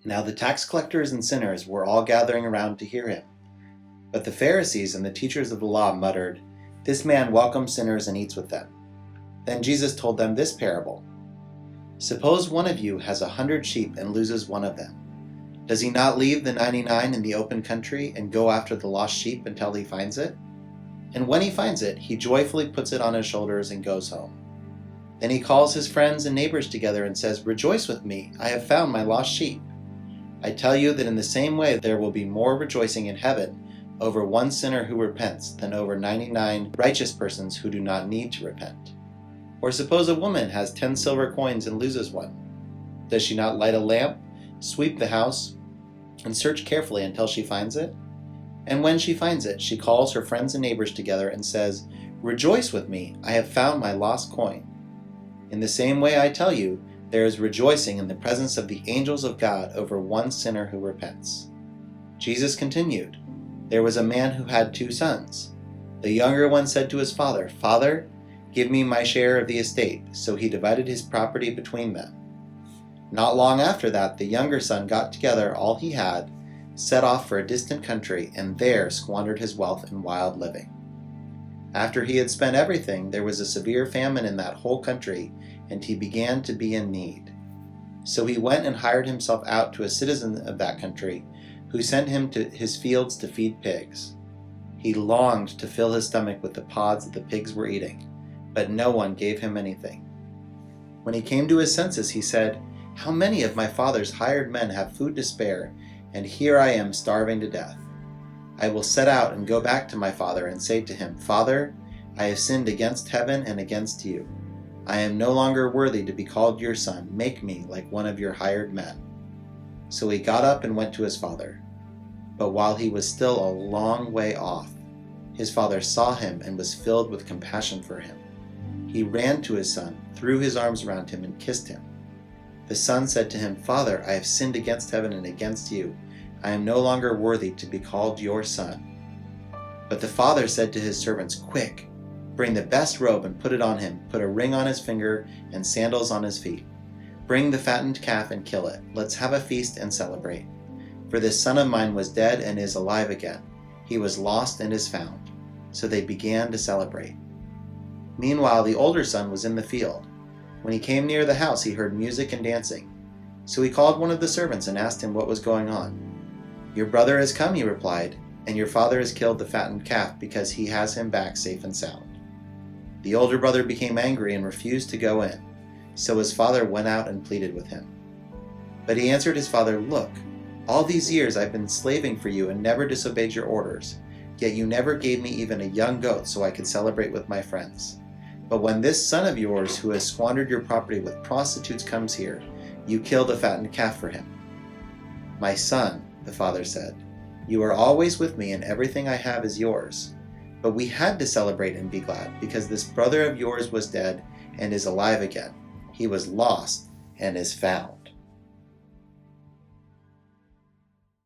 Now the tax collectors and sinners were all gathering around to hear him. But the Pharisees and the teachers of the law muttered, "This man welcomes sinners and eats with them." Then Jesus told them this parable. "Suppose one of you has 100 sheep and loses one of them. Does he not leave the 99 in the open country and go after the lost sheep until he finds it? And when he finds it, he joyfully puts it on his shoulders and goes home. Then he calls his friends and neighbors together and says, 'Rejoice with me, I have found my lost sheep.' I tell you that in the same way there will be more rejoicing in heaven over one sinner who repents than over 99 righteous persons who do not need to repent. Or suppose a woman has 10 silver coins and loses one. Does she not light a lamp, sweep the house, and search carefully until she finds it? And when she finds it, she calls her friends and neighbors together and says, 'Rejoice with me, I have found my lost coin.' In the same way I tell you, there is rejoicing in the presence of the angels of God over one sinner who repents." Jesus continued, "There was a man who had 2 sons. The younger one said to his father, 'Father, give me my share of the estate.' So he divided his property between them. Not long after that, the younger son got together all he had, set off for a distant country, and there squandered his wealth in wild living. After he had spent everything, there was a severe famine in that whole country, and he began to be in need. So he went and hired himself out to a citizen of that country, who sent him to his fields to feed pigs. He longed to fill his stomach with the pods that the pigs were eating, but no one gave him anything. When he came to his senses, he said, 'How many of my father's hired men have food to spare, and here I am starving to death. I will set out and go back to my father and say to him, Father, I have sinned against heaven and against you. I am no longer worthy to be called your son. Make me like one of your hired men.' So he got up and went to his father. But while he was still a long way off, his father saw him and was filled with compassion for him. He ran to his son, threw his arms around him, and kissed him. The son said to him, 'Father, I have sinned against heaven and against you. I am no longer worthy to be called your son.' But the father said to his servants, 'Quick, bring the best robe and put it on him. Put a ring on his finger and sandals on his feet. Bring the fattened calf and kill it. Let's have a feast and celebrate. For this son of mine was dead and is alive again. He was lost and is found.' So they began to celebrate. Meanwhile, the older son was in the field. When he came near the house, he heard music and dancing. So he called one of the servants and asked him what was going on. 'Your brother has come,' he replied, 'and your father has killed the fattened calf because he has him back safe and sound.' The older brother became angry and refused to go in. So his father went out and pleaded with him. But he answered his father, 'Look, all these years I've been slaving for you and never disobeyed your orders, yet you never gave me even a young goat so I could celebrate with my friends. But when this son of yours who has squandered your property with prostitutes comes here, you kill the fattened calf for him.' 'My son,' the father said, 'you are always with me and everything I have is yours. But we had to celebrate and be glad because this brother of yours was dead and is alive again. He was lost and is found.'"